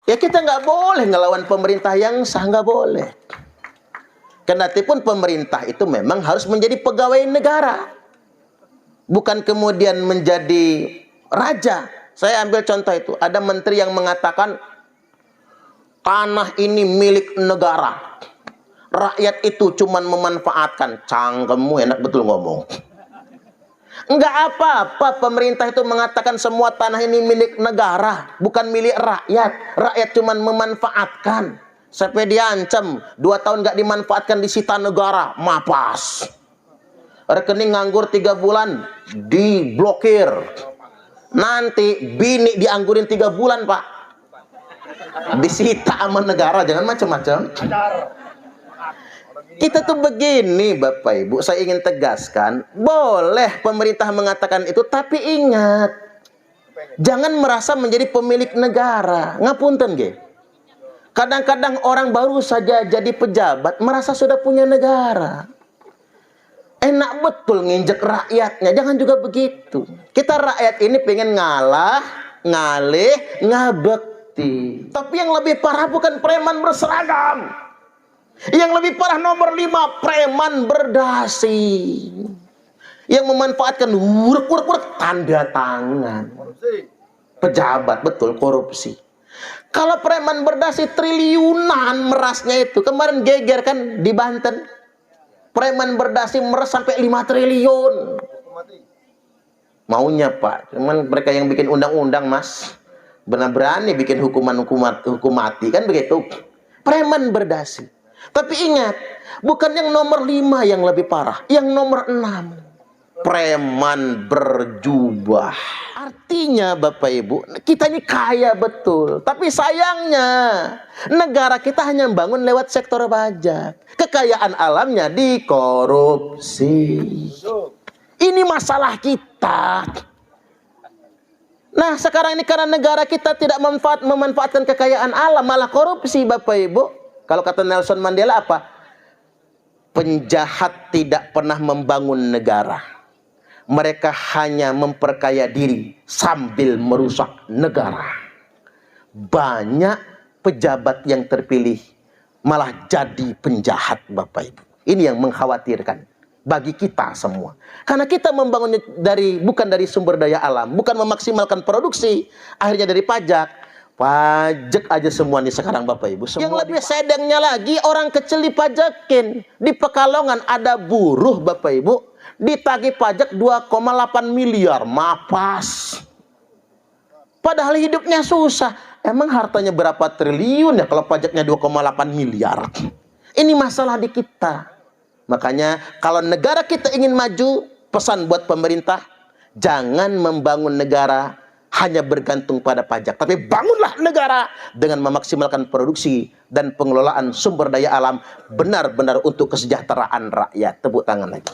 Ya kita nggak boleh ngelawan pemerintah yang sah, nggak boleh. Kendatipun pemerintah itu memang harus menjadi pegawai negara, bukan kemudian menjadi raja. Saya ambil contoh itu, ada menteri yang mengatakan tanah ini milik negara, rakyat itu cuman memanfaatkan. Cangkemmu enak betul ngomong. Enggak apa-apa pemerintah itu mengatakan semua tanah ini milik negara, bukan milik rakyat. Rakyat cuman memanfaatkan. Sampai diancam 2 tahun nggak dimanfaatkan disita negara, mapas. Rekening nganggur 3 bulan diblokir. Nanti bini dianggurin 3 bulan, Pak. Disita sama negara, jangan macam-macam. Kita tuh begini Bapak Ibu, saya ingin tegaskan, boleh pemerintah mengatakan itu, tapi ingat, jangan merasa menjadi pemilik negara. Ngapunten nggih. Kadang-kadang orang baru saja jadi pejabat merasa sudah punya negara. Enak betul nginjek rakyatnya, jangan juga begitu. Kita rakyat ini pengen ngalah, ngalih, ngabekti. Tapi yang lebih parah bukan preman berseragam. Yang lebih parah nomor 5, preman berdasi. Yang memanfaatkan urek-urek tanda tangan. Pejabat, betul, korupsi. Kalau preman berdasi triliunan merasnya itu. Kemarin geger kan di Banten. Preman berdasi meres sampai 5 triliun. Maunya Pak, cuman mereka yang bikin undang-undang Mas. Benar berani bikin hukum mati, kan begitu. Preman berdasi. Tapi ingat, bukan yang nomor 5 yang lebih parah, yang nomor 6. Preman berjubah. Artinya Bapak Ibu, kita ini kaya betul. Tapi sayangnya, negara kita hanya membangun lewat sektor pajak. Kekayaan alamnya dikorupsi. Ini masalah kita. Nah sekarang ini karena negara kita tidak memanfaatkan kekayaan alam, malah korupsi Bapak Ibu. Kalau kata Nelson Mandela apa? Penjahat tidak pernah membangun negara. Mereka hanya memperkaya diri sambil merusak negara. Banyak pejabat yang terpilih malah jadi penjahat Bapak Ibu. Ini yang mengkhawatirkan bagi kita semua. Karena kita membangunnya bukan dari sumber daya alam, bukan memaksimalkan produksi, akhirnya dari pajak. Pajak aja semua nih sekarang Bapak Ibu. Yang lebih sedangnya lagi, orang kecil dipajakin. Di Pekalongan ada buruh Bapak Ibu, ditagih pajak 2,8 miliar, mapas. Padahal hidupnya susah. Emang hartanya berapa triliun ya kalau pajaknya 2,8 miliar? Ini masalah di kita. Makanya kalau negara kita ingin maju, pesan buat pemerintah, jangan membangun negara hanya bergantung pada pajak, tapi bangunlah negara dengan memaksimalkan produksi dan pengelolaan sumber daya alam benar-benar untuk kesejahteraan rakyat. Tepuk tangan lagi.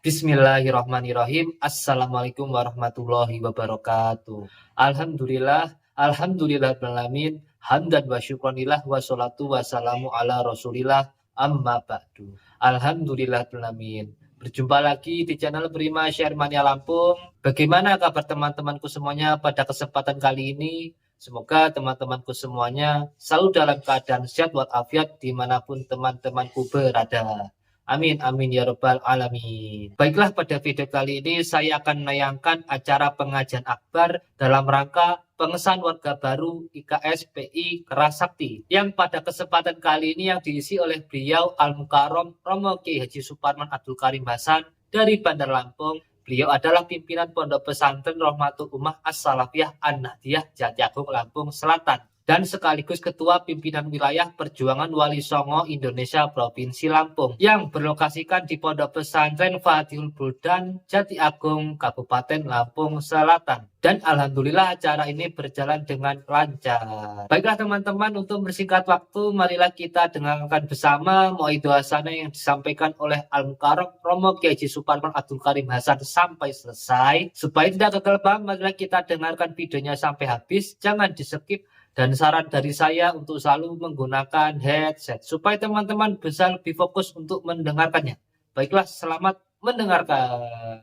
Bismillahirrahmanirrahim. Assalamualaikum warahmatullahi wabarakatuh. Alhamdulillahirrahmanirrahim. Hamdan wa syukranillah wa salatu wassalamu ala rasulillah amma ba'du. Alhamdulillahirrahmanirrahim. Berjumpa lagi di channel Prima Share Mania Lampung. Bagaimana kabar teman-temanku semuanya pada kesempatan kali ini? Semoga teman-temanku semuanya selalu dalam keadaan sehat walafiat dimanapun teman-temanku berada. Amin, amin ya rabbal alamin. Baiklah, pada video kali ini saya akan menayangkan acara pengajian akbar dalam rangka pengesahan warga baru IKS PI Kerasakti yang pada kesempatan kali ini yang diisi oleh beliau Al-Mukarram Romo Kiai Haji Suparman Abdul Karim Hasan dari Bandar Lampung. Beliau adalah pimpinan Pondok Pesantren Rahmatul Ummah As-Salafiyah An-Nahdiyah Jatiagung Lampung Selatan dan sekaligus Ketua Pimpinan Wilayah Perjuangan Wali Songo Indonesia Provinsi Lampung yang berlokasikan di Pondok Pesantren Fatihul Buldan Jati Agung Kabupaten Lampung Selatan. Dan alhamdulillah acara ini berjalan dengan lancar. Baiklah teman-teman, untuk bersingkat waktu, marilah kita dengarkan bersama Mu'idul Hasanah yang disampaikan oleh Al-Mukarram Romo Kiai Haji Suparman Abdul Karim Hasan sampai selesai. Supaya tidak gagal paham, marilah kita dengarkan videonya sampai habis, jangan di skip. Dan saran dari saya untuk selalu menggunakan headset supaya teman-teman bisa lebih fokus untuk mendengarkannya. Baiklah, selamat mendengarkan.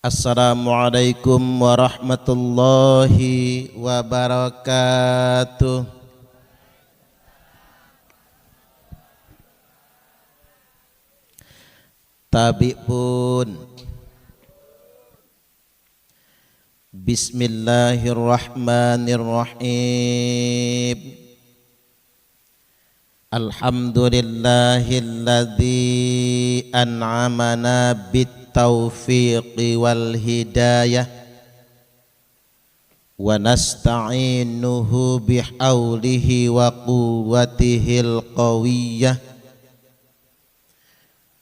Assalamualaikum warahmatullahi wabarakatuh. Tabi pun. Bismillahirrahmanirrahim. Alhamdulillahilladzi an'amana bit-taufiqi wal hidayah wa nasta'inuhu bihaulihi wa quwwatihil qawiyyah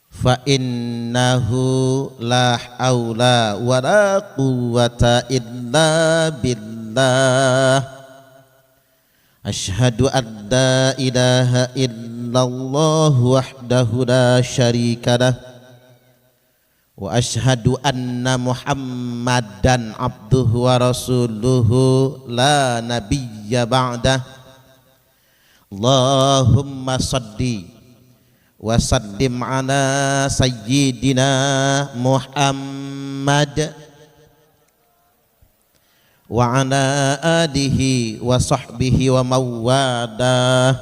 fa innahu la haula wa la quwwata illa billah. Asyhadu an la ilaha illallah wahdahu la syarika lah wa asyhadu anna Muhammadan abduhu wa rasuluhu la nabiyya ba'dah. Allahumma salli wa sallim ala sayyidina Muhammad wa ala alihi wa sahbihi wa mawada,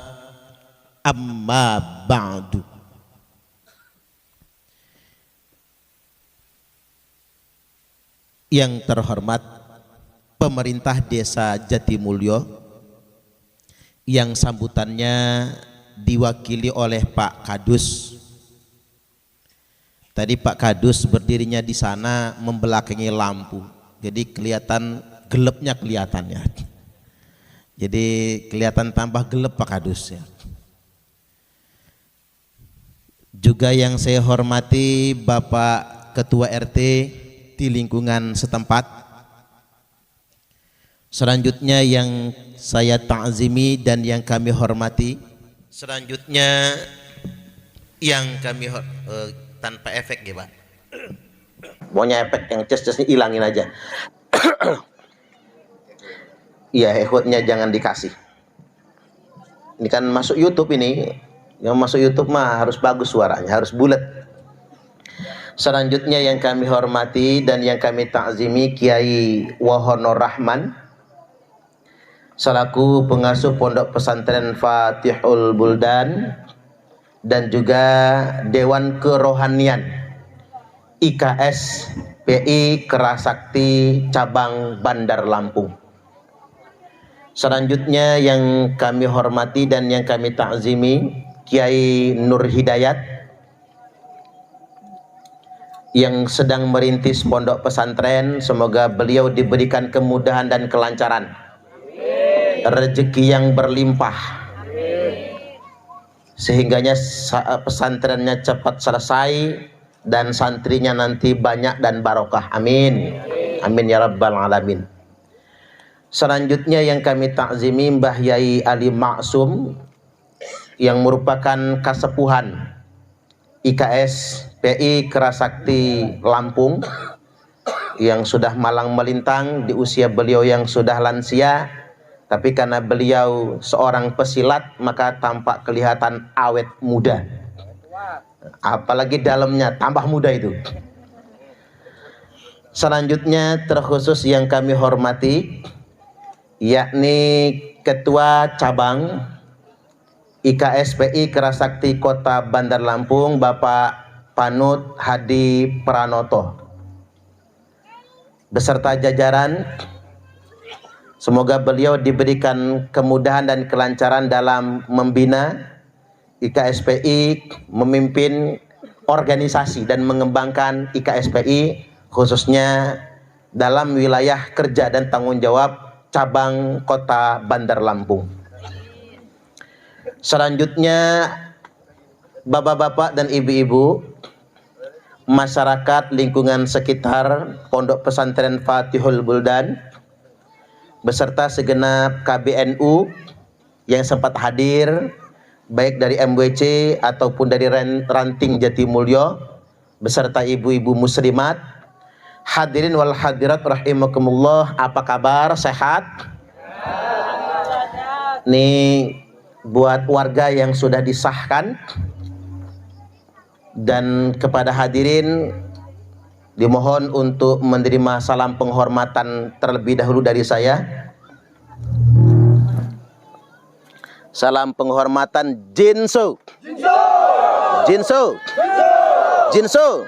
amma ba'du. Yang terhormat pemerintah desa Jatimulyo yang sambutannya diwakili oleh Pak Kadus. Tadi Pak Kadus berdirinya di sana membelakangi lampu, jadi kelihatan gelapnya kelihatannya. Jadi kelihatan tambah gelap Pak Kadus ya. Juga yang saya hormati Bapak Ketua RT di lingkungan setempat. Selanjutnya yang saya ta'zimi dan yang kami hormati. Selanjutnya yang kami tanpa efek ya Pak. Pokoknya efek yang ces-cesnya hilangin aja. Iya, ekhotnya jangan dikasih. Ini kan masuk YouTube ini. Yang masuk YouTube mah harus bagus suaranya, harus bulat. Selanjutnya yang kami hormati dan yang kami ta'zimi Kiai Wahonor Rahman selaku pengasuh Pondok Pesantren Fatihul Buldan dan juga Dewan Kerohanian IKS PI Kerasakti Cabang Bandar Lampung. Selanjutnya yang kami hormati dan yang kami ta'zimi Kiai Nur Hidayat yang sedang merintis pondok pesantren. Semoga beliau diberikan kemudahan dan kelancaran, rezeki yang berlimpah, sehingganya pesantrennya cepat selesai dan santrinya nanti banyak dan barokah. Amin. Amin ya rabbal alamin. Selanjutnya yang kami ta'zimi Mbah Yai Ali Maksum yang merupakan kasepuhan IKS PI Kerasakti Lampung yang sudah malang melintang di usia beliau yang sudah lansia, tapi karena beliau seorang pesilat maka tampak kelihatan awet muda, apalagi dalamnya tambah muda itu. Selanjutnya terkhusus yang kami hormati yakni Ketua Cabang IKSPI Kerasakti Kota Bandar Lampung Bapak Panut Hadi Pranoto beserta jajaran. Semoga beliau diberikan kemudahan dan kelancaran dalam membina IKSPI, memimpin organisasi dan mengembangkan IKSPI khususnya dalam wilayah kerja dan tanggung jawab cabang Kota Bandar Lampung. Selanjutnya bapak-bapak dan ibu-ibu, masyarakat lingkungan sekitar Pondok Pesantren Fatihul Buldan beserta segenap KBNU yang sempat hadir baik dari MWC ataupun dari Ranting Jatimulyo beserta ibu-ibu muslimat. Hadirin wal hadirat rahimakumullah, apa kabar? Sehat? Nih buat warga yang sudah disahkan dan kepada hadirin Dimohon untuk menerima salam penghormatan terlebih dahulu dari saya. Salam penghormatan Jinso. Jinso. Jinso.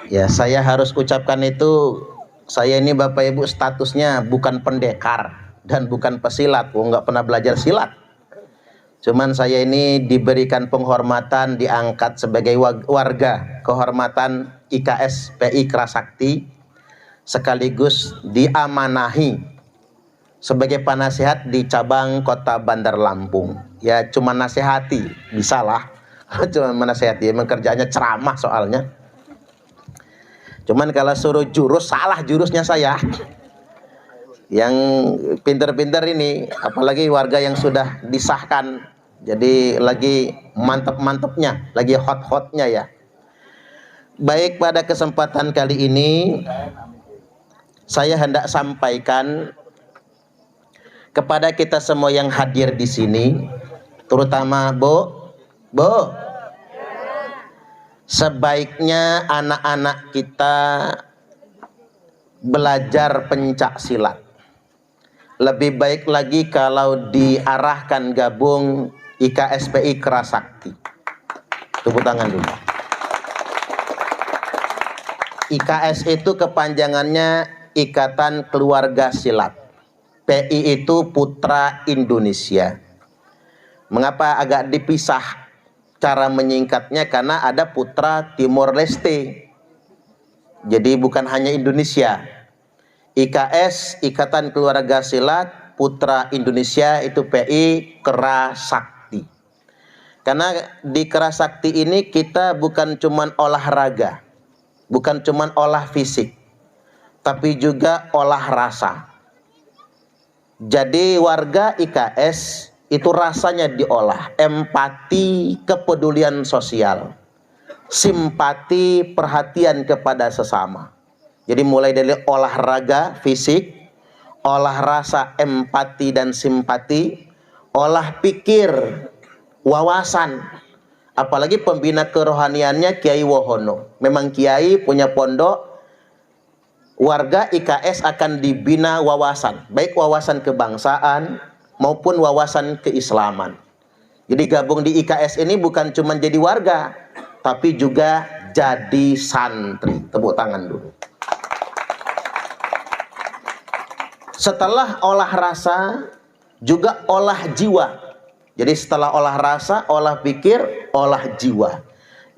Ya, saya harus ucapkan itu. Saya ini Bapak Ibu statusnya bukan pendekar dan bukan pesilat. Nggak pernah belajar silat. Cuman saya ini diberikan penghormatan, diangkat sebagai warga kehormatan IKS PI Kerasakti, sekaligus diamanahi sebagai penasihat di cabang Kota Bandar Lampung. Ya cuma nasihati, bisalah. Cuma menasihati, emang kerjanya ceramah soalnya. Cuman kalau suruh jurus, salah jurusnya saya. Yang pinter-pinter ini, apalagi warga yang sudah disahkan, jadi lagi mantep-mantepnya, lagi hot-hotnya ya. Baik, pada kesempatan kali ini saya hendak sampaikan kepada kita semua yang hadir di sini, terutama Bu, sebaiknya anak-anak kita belajar pencak silat. Lebih baik lagi kalau diarahkan gabung IKSPI Kerasakti. Tepuk tangan dulu. IKS itu kepanjangannya Ikatan Keluarga Silat. PI itu Putra Indonesia. Mengapa agak dipisah cara menyingkatnya? Karena ada Putra Timor Leste. Jadi bukan hanya Indonesia. IKS, Ikatan Keluarga Silat, Putra Indonesia itu PI Kerasakti. Karena di Kerasakti ini kita bukan cuman olahraga, bukan cuman olah fisik, tapi juga olah rasa. Jadi warga IKS itu rasanya diolah, empati, kepedulian sosial, simpati, perhatian kepada sesama. Jadi mulai dari olahraga fisik, olah rasa, empati dan simpati, olah pikir, wawasan. Apalagi pembina kerohaniannya Kiai Wohono. Memang Kiai punya pondok, warga IKS akan dibina wawasan, baik wawasan kebangsaan maupun wawasan keislaman. Jadi gabung di IKS ini bukan cuma jadi warga, tapi juga jadi santri. Tepuk tangan dulu. Setelah olah rasa, juga olah jiwa. Jadi setelah olah rasa, olah pikir, olah jiwa.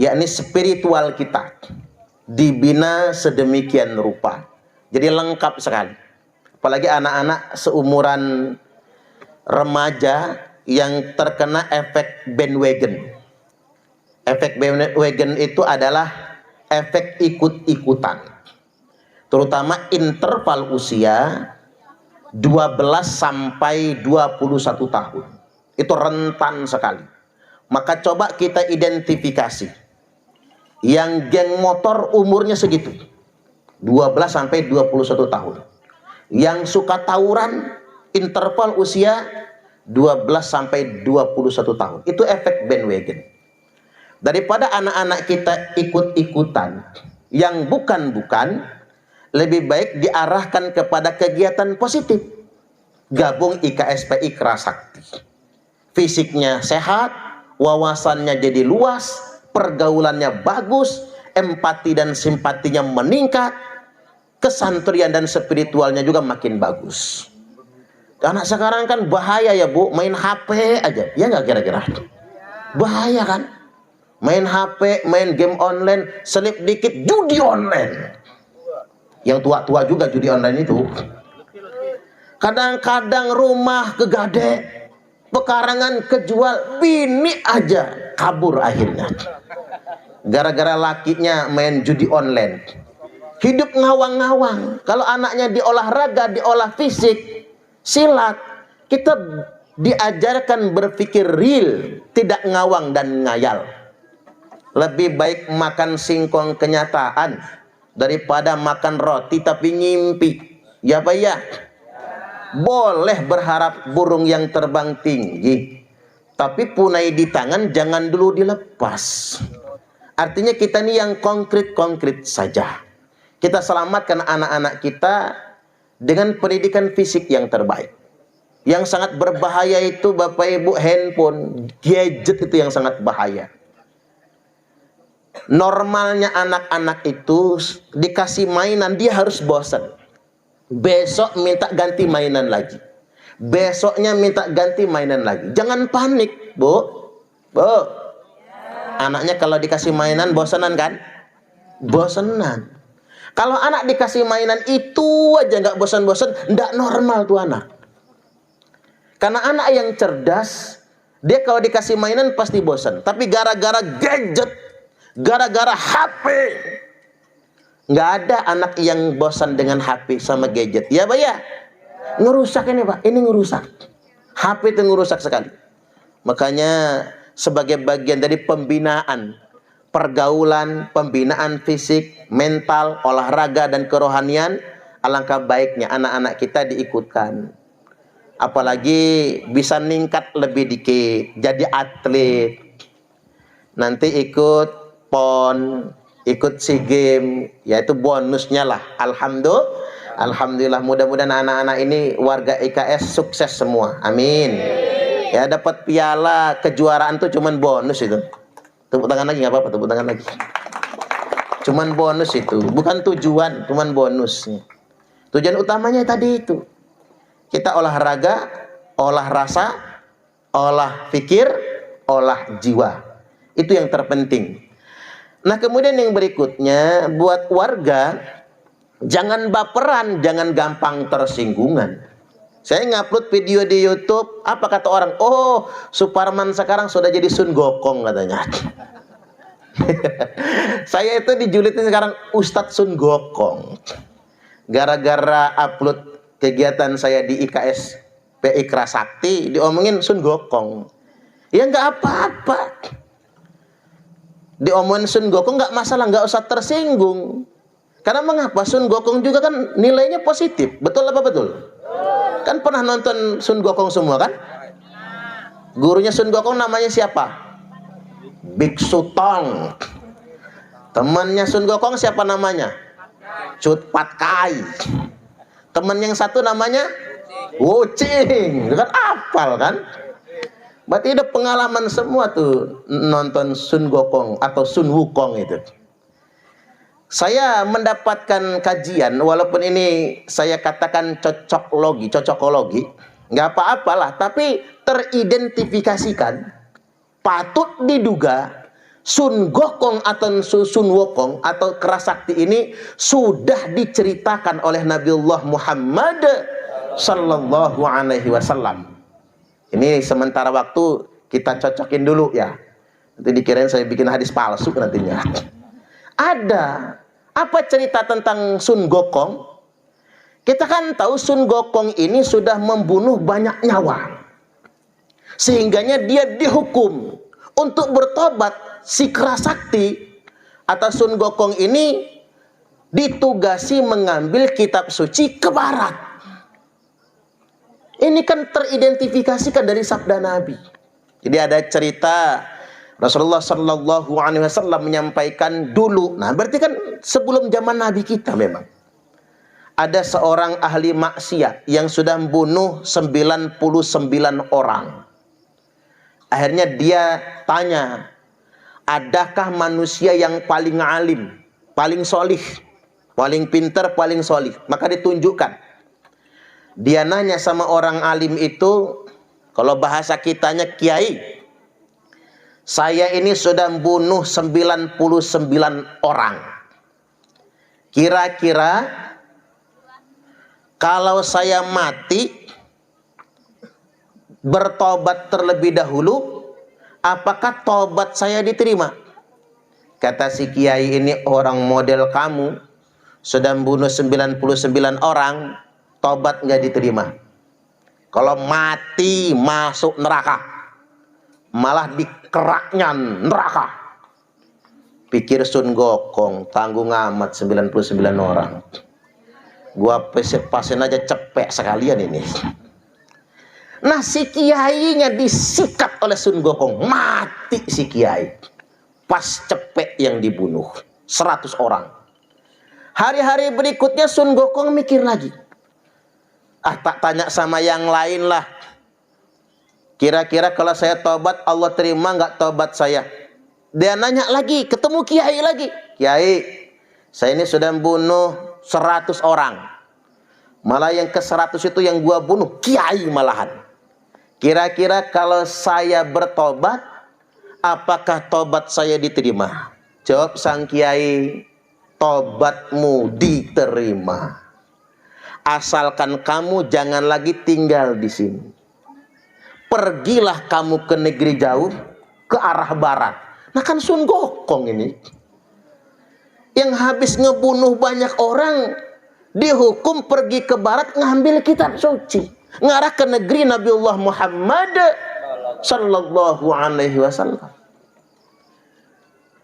Yakni spiritual kita dibina sedemikian rupa. Jadi lengkap sekali. Apalagi anak-anak seumuran remaja yang terkena efek bandwagon. Efek bandwagon itu adalah efek ikut-ikutan. Terutama interval usia 12 sampai 21 tahun. Itu rentan sekali. Maka coba kita identifikasi. Yang geng motor umurnya segitu. 12 sampai 21 tahun. Yang suka tawuran interval usia 12 sampai 21 tahun. Itu efek bandwagon. Daripada anak-anak kita ikut-ikutan yang bukan-bukan, lebih baik diarahkan kepada kegiatan positif. Gabung IKSPI Kerasakti. Fisiknya sehat, wawasannya jadi luas, pergaulannya bagus, empati dan simpatinya meningkat, kesantrian dan spiritualnya juga makin bagus. Anak sekarang kan bahaya ya Bu, main HP aja. Ya nggak kira-kira? Bahaya kan? Main HP, main game online, selip dikit judi online. Yang tua-tua juga judi online itu. Kadang-kadang rumah kegade, pekarangan kejual, bini aja kabur akhirnya. Gara-gara lakinya main judi online. Hidup ngawang-ngawang. Kalau anaknya di olahraga, di olah fisik, silat, kita diajarkan berpikir real, tidak ngawang dan ngayal. Lebih baik makan singkong kenyataan daripada makan roti tapi ngimpi. Ya Pak ya? Boleh berharap burung yang terbang tinggi, Tapi punai di tangan jangan dulu dilepas. Artinya kita ini yang konkret-konkret saja. Kita selamatkan anak-anak kita dengan pendidikan fisik yang terbaik. Yang sangat berbahaya itu Bapak Ibu, handphone, gadget itu yang sangat bahaya. Normalnya anak-anak itu dikasih mainan dia harus bosan. Besok minta ganti mainan lagi. Besoknya minta ganti mainan lagi. Jangan panik, Bu. Bu. Anaknya kalau dikasih mainan bosanan kan? Bosanan. Kalau anak dikasih mainan itu aja nggak bosan-bosan, nggak normal tuh anak. Karena anak yang cerdas, dia kalau dikasih mainan pasti bosan. Tapi gara-gara gadget, gara-gara HP, nggak ada anak yang bosan dengan HP sama gadget. Ya Pak ya? Ngerusak ini Pak, ini ngerusak. HP itu ngerusak sekali. Makanya sebagai bagian dari pembinaan pergaulan, pembinaan fisik, mental, olahraga dan kerohanian, alangkah baiknya anak-anak kita diikutkan. Apalagi bisa ningkat lebih dikit, jadi atlet. Nanti ikut PON, ikut SEA Games, yaitu bonusnya lah. Alhamdulillah, mudah-mudahan anak-anak ini warga IKS sukses semua. Amin. Ya, dapat piala kejuaraan tuh cuman bonus itu. Tepuk tangan lagi nggak apa-apa, tepuk tangan lagi. Cuman bonus itu, bukan tujuan, cuman bonus. Tujuan utamanya tadi itu. Kita olahraga, olah rasa, olah pikir, olah jiwa. Itu yang terpenting. Nah, kemudian yang berikutnya buat warga, jangan baperan, jangan gampang tersinggungan. Saya ngupload video di YouTube, apa kata orang? Oh, Suparman sekarang sudah jadi Sun Gokong katanya. Saya itu dijulitin sekarang Ustadz Sun Gokong. Gara-gara upload kegiatan saya di IKS PI Krasakti, diomongin Sun Gokong. Ya nggak apa-apa. Diomongin Sun Gokong nggak masalah, nggak usah tersinggung. Karena mengapa? Sun Gokong juga kan nilainya positif. Betul apa betul? Kan pernah nonton Sun Gokong semua kan? Gurunya Sun Gokong namanya siapa? Biksu Tong. Temannya Sun Gokong siapa namanya? Cut Pat Kai. Teman yang satu namanya Wucing. Kan apal kan? Berarti ada pengalaman semua tuh nonton Sun Gokong atau Sun Wukong itu. Saya mendapatkan kajian, walaupun ini saya katakan cocokologi, nggak apa-apalah, tapi teridentifikasikan, patut diduga Sun Gokong atau Sun Wukong atau Kerasakti ini sudah diceritakan oleh Nabiullah Muhammad Sallallahu Alaihi Wasallam. Ini sementara waktu kita cocokin dulu ya. Nanti dikirain saya bikin hadis palsu nantinya. Ada apa cerita tentang Sun Gokong? Kita kan tahu Sun Gokong ini sudah membunuh banyak nyawa. Sehingganya dia dihukum untuk bertobat. Si Kerasakti atau Sun Gokong ini ditugasi mengambil kitab suci ke barat. Ini kan teridentifikasikan dari sabda Nabi. Jadi ada cerita Rasulullah Sallallahu Alaihi Wasallam menyampaikan dulu. Nah, berarti kan sebelum zaman Nabi kita memang ada seorang ahli maksiat yang sudah membunuh 99 orang. Akhirnya dia tanya, adakah manusia yang paling alim, paling solih, paling pintar, paling solih? Maka ditunjukkan. Dia nanya sama orang alim itu, kalau bahasa kitanya kiai, saya ini sudah membunuh 99 orang. Kira-kira kalau saya mati bertobat terlebih dahulu, apakah tobat saya diterima? Kata si kiai ini, orang model kamu sudah membunuh 99 orang, tobat nggak diterima. Kalau mati masuk neraka, malah dikeraknya neraka. Pikir Sun Gokong, tanggung amat 99 orang. Gua pasen aja cepek sekalian ini. Nah, si kiainya disikat oleh Sun Gokong, mati si kiai. Pas cepek yang dibunuh 100 orang. Hari-hari berikutnya Sun Gokong mikir lagi. Tak tanya sama yang lain lah. Kira-kira kalau saya tobat, Allah terima nggak tobat saya? Dia nanya lagi, ketemu kiai lagi. Kiai, saya ini sudah membunuh 100 orang. Malah yang ke-100 itu yang gua bunuh kiai malahan. Kira-kira kalau saya bertobat, apakah tobat saya diterima? Jawab sang kiai, tobatmu diterima. Asalkan kamu jangan lagi tinggal di sini. Pergilah kamu ke negeri jauh, ke arah barat. Nah kan Sun Gokong ini, yang habis ngebunuh banyak orang, dihukum pergi ke barat ngambil kitab suci. Ngarah ke negeri Nabiullah Muhammad sallallahu alaihi wasallam.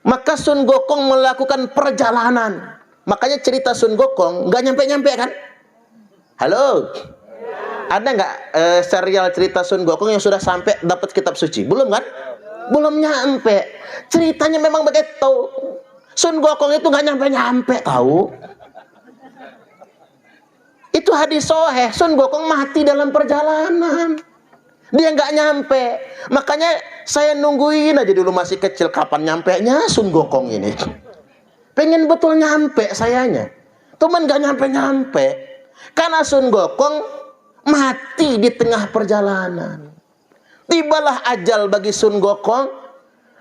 Maka Sun Gokong melakukan perjalanan. Makanya cerita Sun Gokong nggak nyampe-nyampe kan? Halo? Ada nggak serial cerita Sun Gokong yang sudah sampai dapat kitab suci? Belum kan? Belum nyampe. Ceritanya memang begitu. Sun Gokong itu nggak nyampe-nyampe tahu. Itu hadis sahih, Sun Gokong mati dalam perjalanan. Dia nggak nyampe. Makanya saya nungguin aja dulu masih kecil kapan nyampenya Sun Gokong ini. Pengen betul nyampe sayanya. Cuman nggak nyampe-nyampe. Karena Sun Gokong mati di tengah perjalanan. Tibalah ajal bagi Sun Gokong.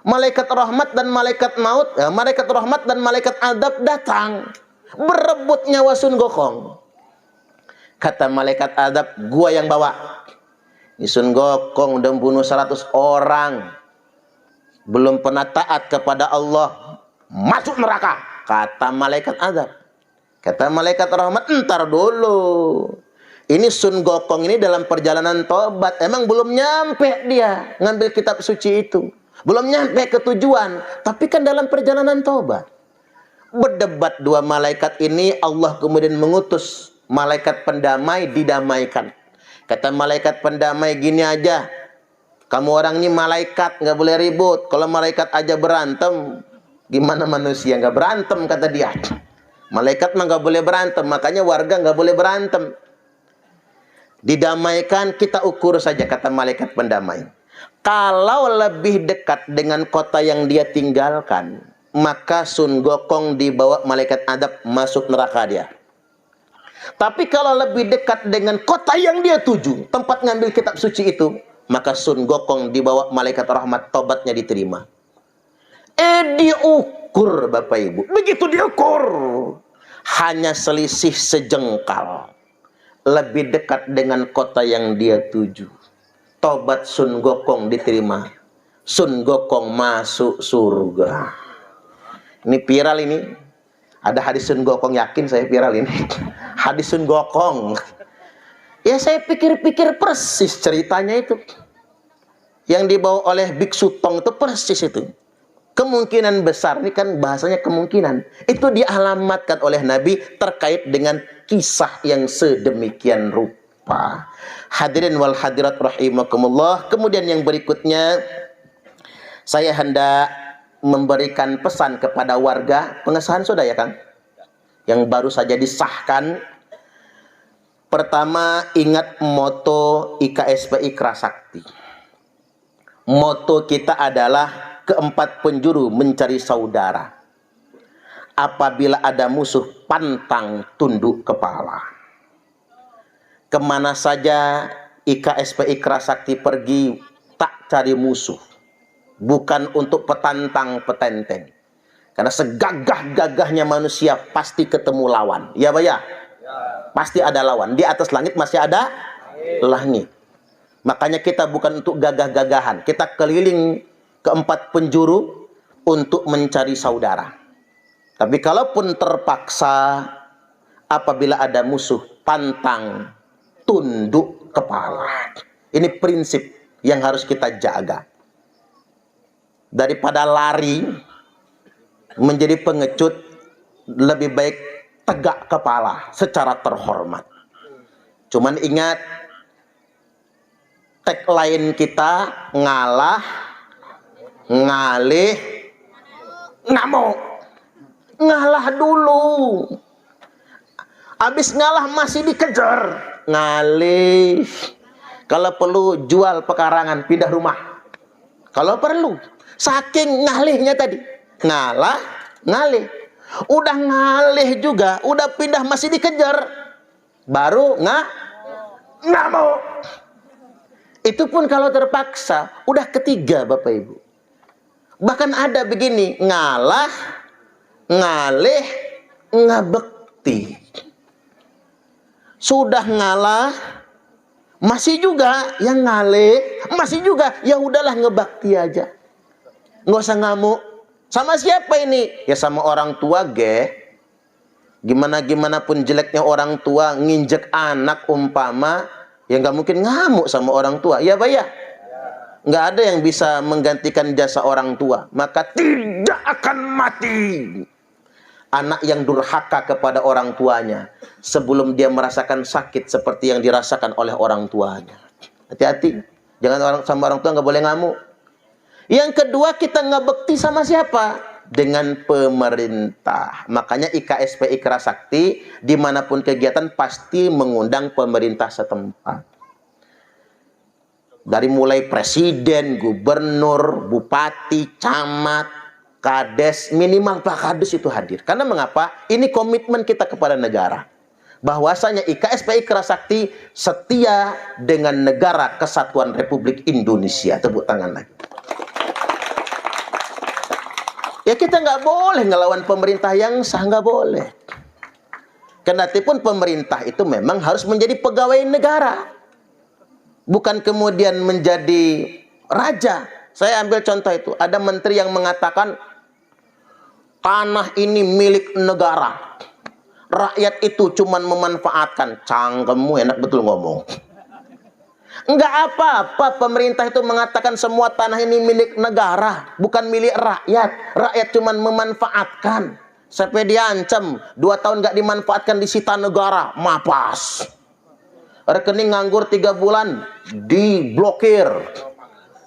Malaikat rahmat dan malaikat maut, malaikat rahmat dan malaikat adab datang. Berebut nyawa Sun Gokong. Kata malaikat adab, gua yang bawa. Ini Sun Gokong udah membunuh 100 orang. Belum pernah taat kepada Allah. Masuk neraka. Kata malaikat adab. Kata malaikat rahmat, entar dulu. Ini Sun Gokong ini dalam perjalanan tobat. Emang belum nyampe dia ngambil kitab suci itu. Belum nyampe ke tujuan. Tapi kan dalam perjalanan tobat. Berdebat dua malaikat ini, Allah kemudian mengutus malaikat pendamai didamaikan. Kata malaikat pendamai gini aja, kamu orang ini malaikat nggak boleh ribut. Kalau malaikat aja berantem, gimana manusia nggak berantem? Kata dia. Malaikat mah nggak boleh berantem, makanya warga nggak boleh berantem. Didamaikan, kita ukur saja kata malaikat pendamai. Kalau lebih dekat dengan kota yang dia tinggalkan, maka Sun Gokong dibawa malaikat adab masuk neraka dia. Tapi kalau lebih dekat dengan kota yang dia tuju, tempat ngambil kitab suci itu, maka Sun Gokong dibawa malaikat rahmat, tobatnya diterima. Diukur Bapak Ibu. Begitu diukur, hanya selisih sejengkal. Lebih dekat dengan kota yang dia tuju. Tobat Sun Gokong diterima. Sun Gokong masuk surga. Ini viral ini. Ada hadis Sun Gokong, yakin saya viral ini. Hadis Sun Gokong. Ya saya pikir-pikir persis ceritanya itu. Yang dibawa oleh Biksu Tong itu persis itu. Kemungkinan besar, ini kan bahasanya kemungkinan. Itu dialamatkan oleh Nabi terkait dengan kisah yang sedemikian rupa. Hadirin wal hadirat rahimakumullah. Kemudian yang berikutnya, saya hendak memberikan pesan kepada warga. Pengesahan sudah ya Kang? Yang baru saja disahkan. Pertama, ingat moto IKSP Ikra Sakti. Moto kita adalah keempat penjuru mencari saudara. Apabila ada musuh, pantang tunduk kepala. Kemana saja IKSP Ikra Sakti pergi, tak cari musuh. Bukan untuk petantang petenteng. Karena segagah-gagahnya manusia pasti ketemu lawan. Ya Pak ya? Pasti ada lawan. Di atas langit masih ada langit. Makanya kita bukan untuk gagah-gagahan. Kita keliling keempat penjuru untuk mencari saudara. Tapi kalaupun terpaksa, apabila ada musuh, pantang tunduk kepala. Ini prinsip yang harus kita jaga. Daripada lari menjadi pengecut, lebih baik tegak kepala secara terhormat. Cuman ingat, tagline kita ngalah, ngalih, ngamuk. Ngalah dulu. Habis ngalah masih dikejar, ngalih. Kalau perlu jual pekarangan, pindah rumah. Kalau perlu. Saking ngalihnya tadi. Ngalah, ngalih. Udah ngalih juga, udah pindah masih dikejar. Baru ngamuk. Itu pun kalau terpaksa. Udah ketiga Bapak Ibu. Bahkan ada begini, ngalah, ngalih, ngabekti. Sudah ngalah, masih juga yang ngalih, masih juga ya udahlah ngebakti aja. Nggak usah ngamuk. Sama siapa ini? Ya sama orang tua, Gimana pun jeleknya orang tua nginjek anak umpama, ya nggak mungkin ngamuk sama orang tua. Ya Pak ya? Nggak ada yang bisa menggantikan jasa orang tua. Maka tidak akan mati anak yang durhaka kepada orang tuanya sebelum dia merasakan sakit seperti yang dirasakan oleh orang tuanya. Hati-hati, jangan sama orang tua nggak boleh ngamuk. Yang kedua, kita ngabekti sama siapa? Dengan pemerintah. Makanya IKSP Ikra Sakti dimanapun kegiatan pasti mengundang pemerintah setempat. Dari mulai presiden, gubernur, bupati, camat, kades, minimal Pak Kades itu hadir. Karena mengapa? Ini komitmen kita kepada negara. Bahwasanya IKSP Ikra Sakti setia dengan negara Kesatuan Republik Indonesia. Tepuk tangan lagi. Ya kita nggak boleh ngelawan pemerintah yang sah, nggak boleh. Kendatipun pemerintah itu memang harus menjadi pegawai negara. Bukan kemudian menjadi raja. Saya ambil contoh itu. Ada menteri yang mengatakan tanah ini milik negara. Rakyat itu cuman memanfaatkan. Cangkemmu enak betul ngomong. Enggak apa-apa pemerintah itu mengatakan semua tanah ini milik negara, bukan milik rakyat. Rakyat cuman memanfaatkan. Sampai diancam 2 tahun nggak dimanfaatkan disita negara, mapas. Rekening nganggur 3 bulan diblokir.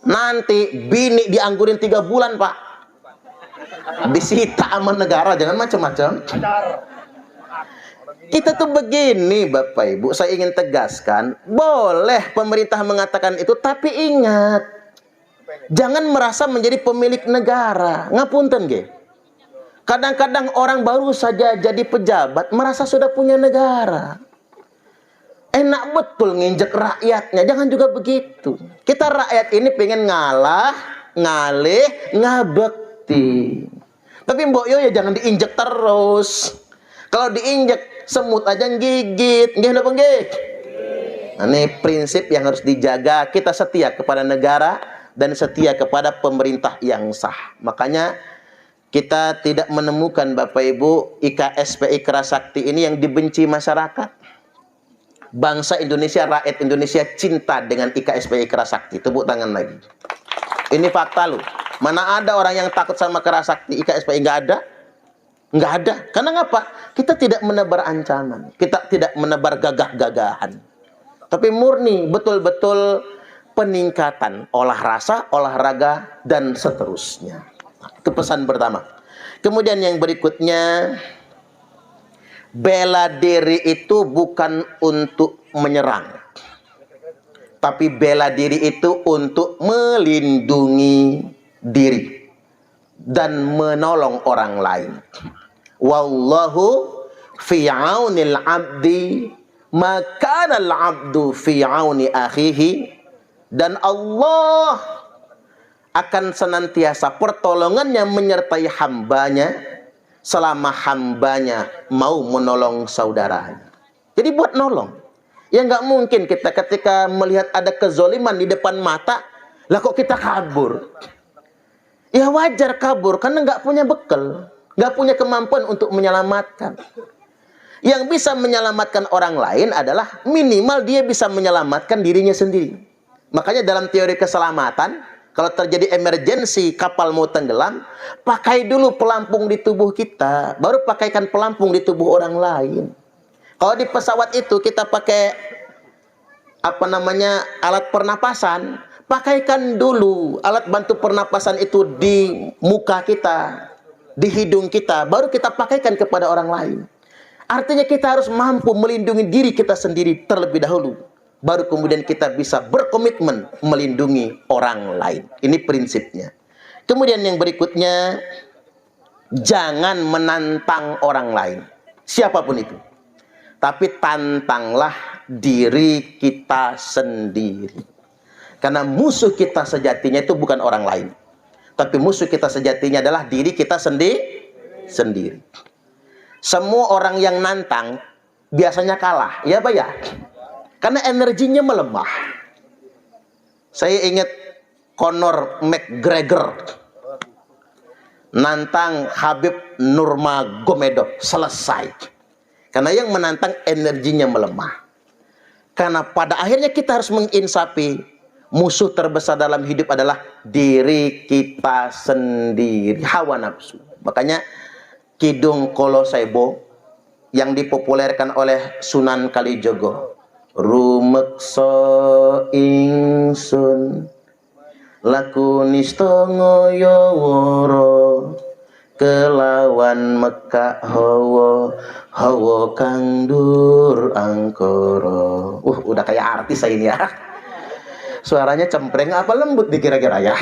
Nanti bini dianggurin 3 bulan Pak, disita sama negara. Jangan macam-macam. Kita tuh begini Bapak Ibu, saya ingin tegaskan, boleh pemerintah mengatakan itu, tapi ingat, jangan merasa menjadi pemilik negara. Ngapunten ge. Kadang-kadang orang baru saja jadi pejabat merasa sudah punya negara. Enak betul nginjek rakyatnya, jangan juga begitu. Kita rakyat ini pengen ngalah, ngalih, ngabekti. Tapi Mbok Yo ya jangan diinjek terus. Kalau diinjek semut aja gigit, nggih napa nggih? Nah, ini prinsip yang harus dijaga. Kita setia kepada negara dan setia kepada pemerintah yang sah. Makanya kita tidak menemukan Bapak Ibu IKSP Ikra Sakti ini yang dibenci masyarakat. Bangsa Indonesia, rakyat Indonesia cinta dengan IKSP Ikra Sakti. Tepuk tangan lagi. Ini fakta loh. Mana ada orang yang takut sama Ikra Sakti? IKSP nggak ada. Nggak ada. Karena ngapa? Kita tidak menebar ancaman. Kita tidak menebar gagah-gagahan. Tapi murni betul-betul peningkatan olah rasa, olahraga, dan seterusnya. Itu pesan pertama. Kemudian yang berikutnya, bela diri itu bukan untuk menyerang. Tapi bela diri itu untuk melindungi diri dan menolong orang lain. Wallahu fi aunil abdi maka al abdu fi auni akhihi. Dan Allah akan senantiasa pertolongannya menyertai hambanya selama hambanya mau menolong saudaranya. Jadi buat nolong. Ya nggak mungkin kita ketika melihat ada kezoliman di depan mata, lah kok kita kabur. Ya wajar kabur karena nggak punya bekal. Nggak punya kemampuan untuk menyelamatkan. Yang bisa menyelamatkan orang lain adalah minimal dia bisa menyelamatkan dirinya sendiri. Makanya dalam teori keselamatan, kalau terjadi emergensi kapal mau tenggelam, pakai dulu pelampung di tubuh kita, baru pakaikan pelampung di tubuh orang lain. Kalau di pesawat itu kita pakai apa namanya, alat pernapasan, pakaikan dulu alat bantu pernapasan itu di muka kita, di hidung kita, baru kita pakaikan kepada orang lain. Artinya kita harus mampu melindungi diri kita sendiri terlebih dahulu, baru kemudian kita bisa berkomitmen melindungi orang lain. Ini prinsipnya. Kemudian yang berikutnya, jangan menantang orang lain, siapapun itu. Tapi tantanglah diri kita sendiri. Karena musuh kita sejatinya itu bukan orang lain, tapi musuh kita sejatinya adalah diri kita sendiri. Semua orang yang nantang biasanya kalah, ya Pak ya? Karena energinya melemah. Saya ingat Conor McGregor nantang Habib Nurmagomedov, selesai. Karena yang menantang energinya melemah. Karena pada akhirnya kita harus menginsafi, musuh terbesar dalam hidup adalah diri kita sendiri, hawa nafsu. Makanya Kidung Kolosebo yang dipopulerkan oleh Sunan Kalijogo, rumeksa ingsun lakunista ngoyoworo kelawan mekak hawa hawa kang dur angkara. Udah kayak artis saya ini ya. Suaranya cempreng apa lembut dikira-kira ya.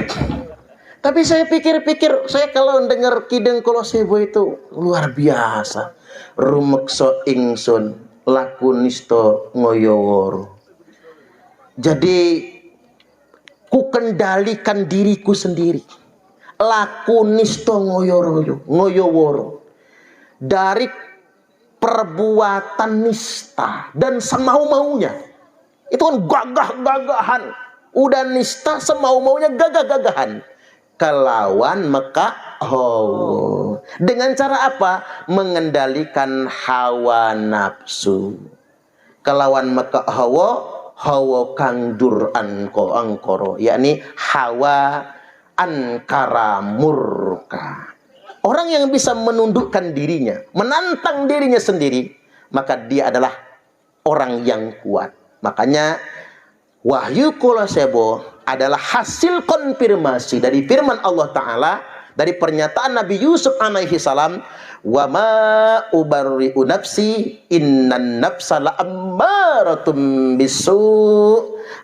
Tapi saya pikir-pikir, saya kalau dengar Kidung Kolosebo itu luar biasa. Rumeksa ingsun lakunista ngoyoworo. Jadi ku kendalikan diriku sendiri. Lakunista ngoyoworo. Dari perbuatan nista dan semau-maunya. Itu kan gagah-gagahan. Udah nista, semau-maunya gagah-gagahan. Kelawan mekak hawa. Dengan cara apa? Mengendalikan hawa nafsu. Kelawan mekak hawa, hawa kang dur angkoro, yakni hawa ankara murka. Orang yang bisa menundukkan dirinya, menantang dirinya sendiri, maka dia adalah orang yang kuat. Makanya Wahyu Kolosebo adalah hasil konfirmasi dari firman Allah Ta'ala, dari pernyataan Nabi Yusuf alaihi salam, wa ma ubarri'u nafsi innan nafsa la'ammaratum bisu.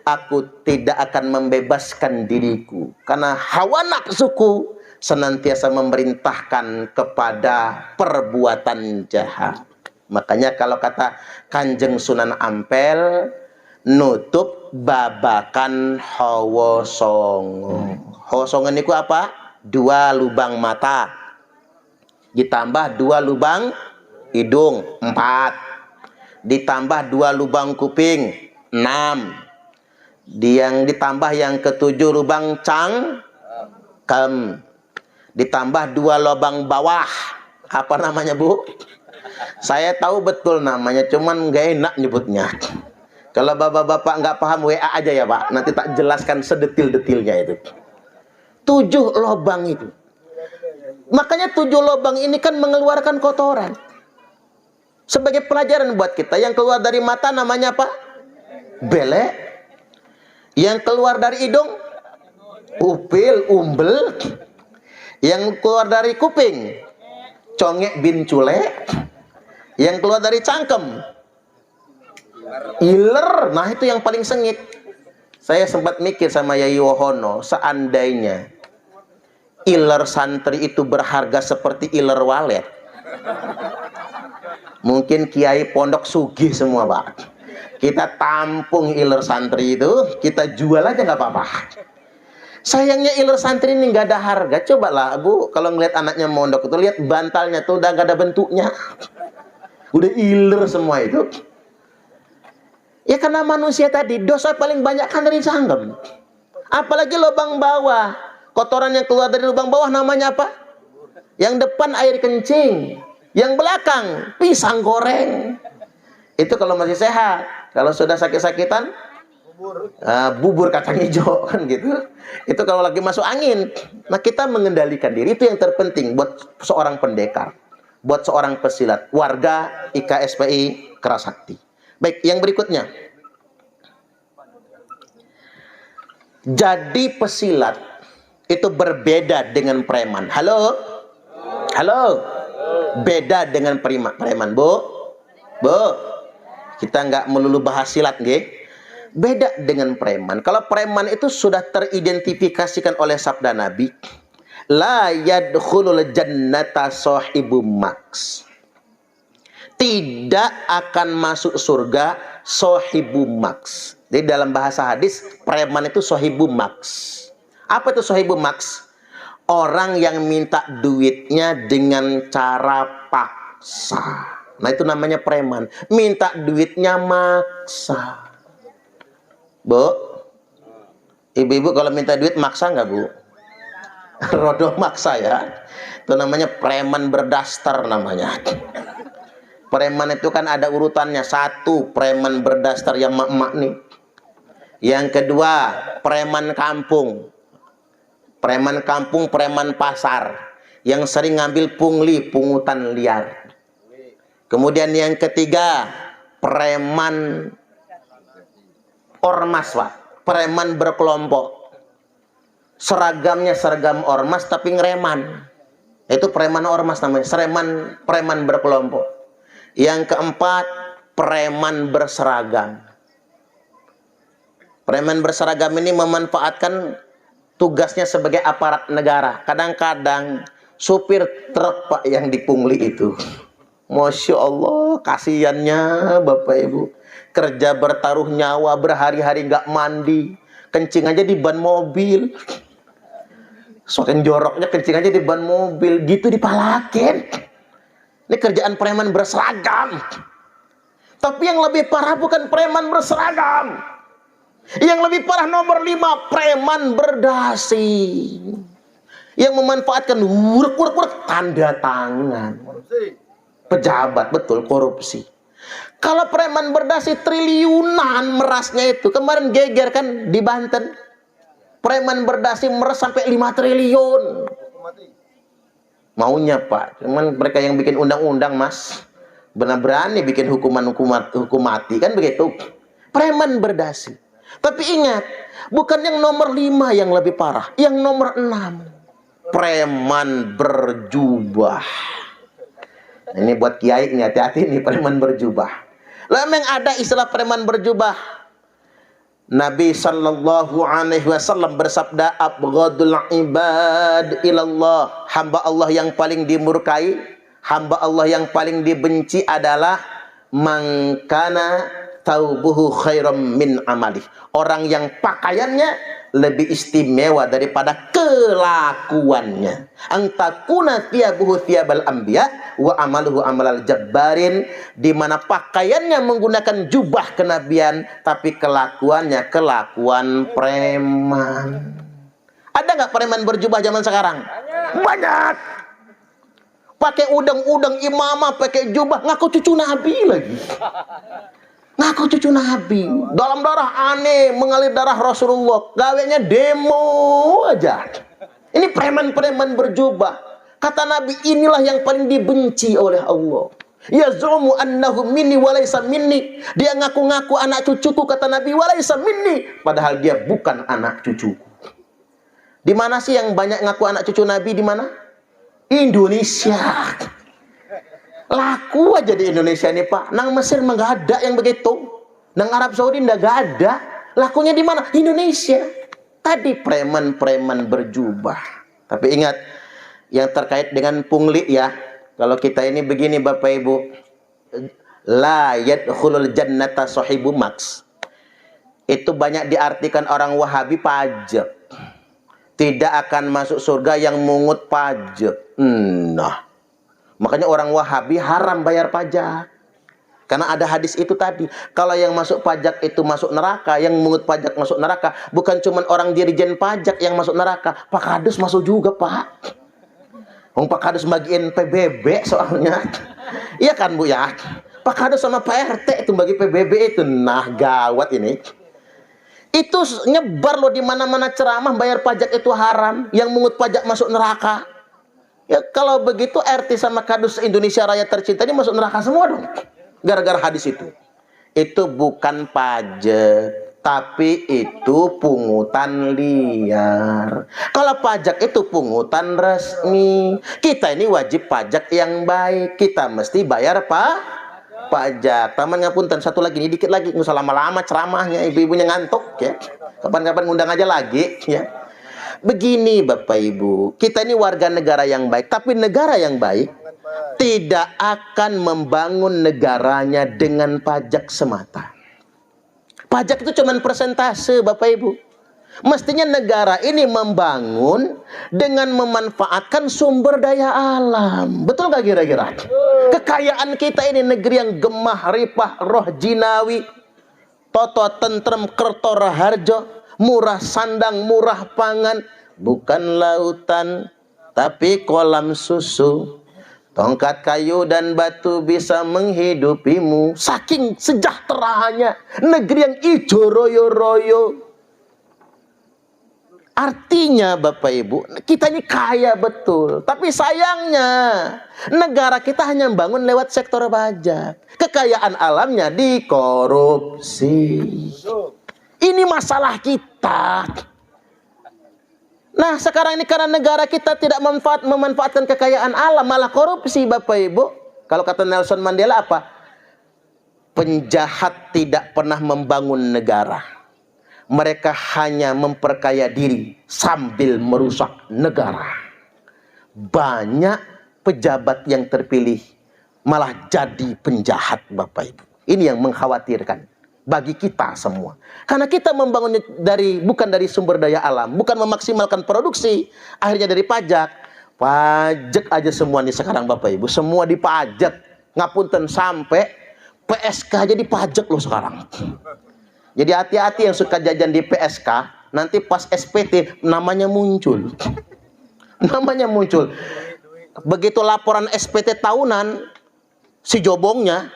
Aku tidak akan membebaskan diriku karena hawa nafsuku senantiasa memerintahkan kepada perbuatan jahat. Makanya kalau kata Kanjeng Sunan Ampel, nutup babakan hawa songo. Hawa songo niku apa? 2 lubang mata ditambah 2 lubang hidung, 4, ditambah 2 lubang kuping, 6, yang ditambah yang ke-7 lubang cangkem, ditambah 2 lubang bawah. Apa namanya Bu? Saya tahu betul namanya, cuman nggak enak nyebutnya. Kalau bapak-bapak nggak paham, WA aja ya Pak. Nanti tak jelaskan sedetil-detilnya itu. 7 lubang itu. Makanya 7 lubang ini kan mengeluarkan kotoran. Sebagai pelajaran buat kita, yang keluar dari mata namanya apa? Belek. Yang keluar dari hidung, upil, umbel. Yang keluar dari kuping, congek bin culek. Yang keluar dari cangkem, iler. Nah itu yang paling sengit. Saya sempat mikir sama Yai Wohono, seandainya iler santri itu berharga seperti iler walet, mungkin kiai pondok sugih semua Pak. Kita tampung iler santri itu, kita jual aja nggak apa-apa. Sayangnya iler santri ini nggak ada harga. Cobalah Bu, kalau ngeliat anaknya mondok itu, lihat bantalnya tuh udah nggak ada bentuknya, udah iler semua itu. Ya karena manusia tadi, dosa paling banyak kan dari cangkem. Apalagi lubang bawah. Kotoran yang keluar dari lubang bawah namanya apa? Yang depan air kencing, yang belakang pisang goreng. Itu kalau masih sehat. Kalau sudah sakit-sakitan, bubur kacang hijau kan gitu. Itu kalau lagi masuk angin. Nah kita mengendalikan diri, itu yang terpenting buat seorang pendekar, buat seorang pesilat, warga IKSPI Kerasakti. Baik, yang berikutnya. Jadi pesilat itu berbeda dengan preman. Halo? Halo? Beda dengan preman, Bu. Bu. Kita nggak melulu bahas silat, nggih. Beda dengan preman. Kalau preman itu sudah teridentifikasikan oleh sabda Nabi, la yadkhulul jannata sahibu maks. Tidak akan masuk surga sahibu maks. Jadi dalam bahasa hadis, preman itu sahibu maks. Apa itu sahibu maks? Orang yang minta duitnya dengan cara paksa. Nah, itu namanya preman. Minta duitnya maksa. Bu, ibu-ibu kalau minta duit maksa nggak, Bu? Rodoh maksa ya. Itu namanya preman berdaster namanya. Preman itu kan ada urutannya. Satu, preman berdaster yang mak-mak nih. Yang kedua, preman kampung. Preman kampung, preman pasar. Yang sering ngambil pungli, pungutan liar. Kemudian yang ketiga, preman ormas, Pak. Preman berkelompok. Seragamnya seragam ormas tapi ngereman. Itu preman ormas namanya. Preman berkelompok. Yang keempat, preman berseragam. Preman berseragam ini memanfaatkan tugasnya sebagai aparat negara. Kadang-kadang supir truk, Pak, yang dipungli itu. Masya Allah, kasihannya Bapak Ibu. Kerja bertaruh nyawa, berhari-hari nggak mandi. Kencing aja di ban mobil. Soalnya joroknya kencing aja di ban mobil. Gitu dipalakin. Ini kerjaan preman berseragam. Tapi yang lebih parah bukan preman berseragam. Yang lebih parah nomor 5, preman berdasi. Yang memanfaatkan uruk-uruk tanda tangan. Pejabat, betul, korupsi. Kalau preman berdasi triliunan merasnya itu. Kemarin geger kan di Banten. Preman berdasi meres sampai 5 triliun. Maunya, Pak. Cuman mereka yang bikin undang-undang, Mas. Benar berani bikin hukum mati. Kan begitu. Preman berdasi. Tapi ingat, bukan yang nomor 5 yang lebih parah. Yang nomor 6. Preman berjubah. Ini buat kiai nih, hati-hati nih preman berjubah. Lalu memang ada istilah preman berjubah. Nabi sallallahu alaihi wasallam bersabda, abghadul ibad ilallah. Hamba Allah yang paling dimurkai, hamba Allah yang paling dibenci adalah man kana taubuhu khairam min amalih. Orang yang pakaiannya lebih istimewa daripada kelakuannya. Antakuna thiyabuhu thiyabal anbiya wa amaluhu amalal jabbarin, di mana pakaiannya menggunakan jubah kenabian tapi kelakuannya kelakuan preman. Ada nggak preman berjubah zaman sekarang? Banyak. Pakai udang-udang imamah, pakai jubah, ngaku cucu Nabi lagi. Ngaku cucu Nabi. Dalam darah aneh, mengalir darah Rasulullah. Gawenya demo aja. Ini preman-preman berjubah. Kata Nabi, inilah yang paling dibenci oleh Allah. Yaz'umu annahu minni walaysa minni. Dia ngaku-ngaku anak cucuku, kata Nabi, walaysa minni. Padahal dia bukan anak cucuku. Di mana sih yang banyak ngaku anak cucu Nabi, di mana? Indonesia. Laku aja di Indonesia ini, Pak. Nang Mesir mah nggak ada yang begitu. Nang Arab Saudi nggak ada. Lakunya di mana? Indonesia. Tadi preman-preman berjubah. Tapi ingat, yang terkait dengan pungli ya. Kalau kita ini begini Bapak Ibu. La yadkhulul jannata sahibu maks. Itu banyak diartikan orang Wahabi pajak. Tidak akan masuk surga yang mungut pajak. Nah. Makanya orang Wahabi haram bayar pajak. Karena ada hadis itu tadi. Kalau yang masuk pajak itu masuk neraka, yang mengut pajak masuk neraka, bukan cuma orang dirijen pajak yang masuk neraka, Pak Kadus masuk juga, Pak. Pak Kadus bagiin PBB soalnya. Iya kan, Bu ya? Pak Kadus sama Pak RT itu bagi PBB itu. Nah, gawat ini. Itu nyebar loh di mana-mana ceramah bayar pajak itu haram, yang mengut pajak masuk neraka. Ya kalau begitu RT sama Kadus Indonesia Raya tercinta ini masuk neraka semua dong. Gara-gara hadis itu. Itu bukan pajak. tapi itu pungutan liar. Kalau pajak itu pungutan resmi, kita ini wajib pajak yang baik. Kita mesti bayar pajak. Taman ngapunten, satu lagi nih, dikit lagi, nggak usah lama-lama ceramahnya, ibu-ibunya ngantuk ya. Kapan-kapan ngundang aja lagi ya. Begini Bapak Ibu, kita ini warga negara yang baik, tapi negara yang baik tidak akan membangun negaranya dengan pajak semata. Pajak itu cuma persentase Bapak Ibu. Mestinya negara ini membangun dengan memanfaatkan sumber daya alam. Betul gak kira-kira? Kekayaan kita ini negeri yang gemah, ripah, roh jinawi, toto tentrem, kerto raharjo, murah sandang, murah pangan. Bukan lautan, tapi kolam susu. Tongkat kayu dan batu bisa menghidupimu. Saking sejahteranya negeri yang ijo royo-royo. Artinya Bapak Ibu, kita ini kaya betul. Tapi sayangnya negara kita hanya membangun lewat sektor pajak. Kekayaan alamnya dikorupsi. Ini masalah kita. Nah sekarang ini karena negara kita tidak memanfaatkan kekayaan alam, malah korupsi Bapak Ibu. Kalau kata Nelson Mandela apa? Penjahat tidak pernah membangun negara. Mereka hanya memperkaya diri sambil merusak negara. Banyak pejabat yang terpilih malah jadi penjahat Bapak Ibu. Ini yang mengkhawatirkan bagi kita semua. Karena kita membangunnya bukan dari sumber daya alam, bukan memaksimalkan produksi, akhirnya dari pajak. Pajak aja semua nih sekarang Bapak Ibu, semua dipajak. Ngapunten sampai PSK jadi pajak loh sekarang. Jadi hati-hati yang suka jajan di PSK, nanti pas SPT namanya muncul. Namanya muncul. Begitu laporan SPT tahunan, si jobongnya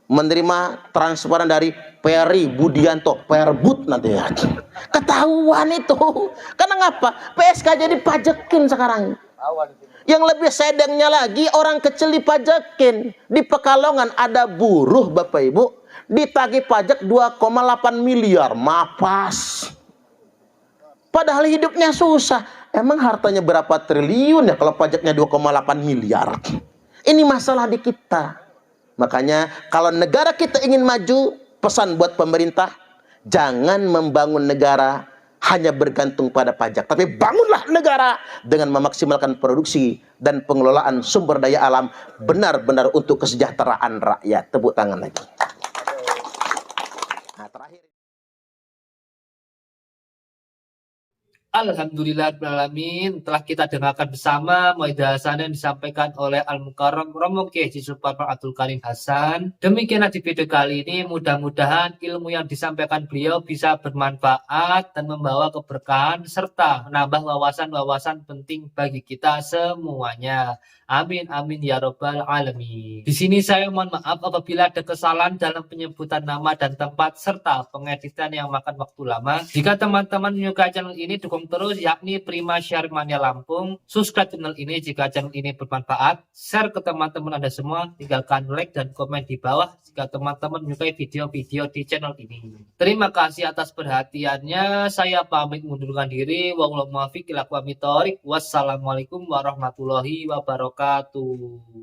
menerima transferan dari Peri Budianto, Perbut nanti ya. Ketahuan itu. Karena ngapa? PSK jadi pajekin sekarang. Yang lebih sedengnya lagi, orang kecil dipajekin. Di Pekalongan ada buruh Bapak Ibu, ditagih pajak 2,8 miliar. Mapas. Padahal hidupnya susah. Emang hartanya berapa triliun ya kalau pajaknya 2,8 miliar? Ini masalah di kita. Makanya kalau negara kita ingin maju, pesan buat pemerintah, jangan membangun negara hanya bergantung pada pajak. Tapi bangunlah negara dengan memaksimalkan produksi dan pengelolaan sumber daya alam benar-benar untuk kesejahteraan rakyat. Tepuk tangan lagi. Nah, terakhir. Alhamdulillahirrahmanirrahim, telah kita dengarkan bersama mauidhah hasanah yang disampaikan oleh Al-Mukarram Romo Kiai Haji Sultan Abdul Karim Hasan. Demikianlah di video kali ini, mudah-mudahan ilmu yang disampaikan beliau bisa bermanfaat dan membawa keberkahan serta menambah wawasan-wawasan penting bagi kita semuanya. Amin amin ya robbal alamin. Di sini saya mohon maaf apabila ada kesalahan dalam penyebutan nama dan tempat serta pengeditan yang makan waktu lama. Jika teman-teman menyukai channel ini, dukung terus, yakni Prima Share Mania Lampung. Subscribe channel ini jika channel ini bermanfaat. Share ke teman-teman Anda semua. Tinggalkan like dan komen di bawah jika teman-teman menyukai video-video di channel ini. Terima kasih atas perhatiannya. Saya pamit mundurkan diri. Wassalamualaikum warahmatullahi wabarakatuh.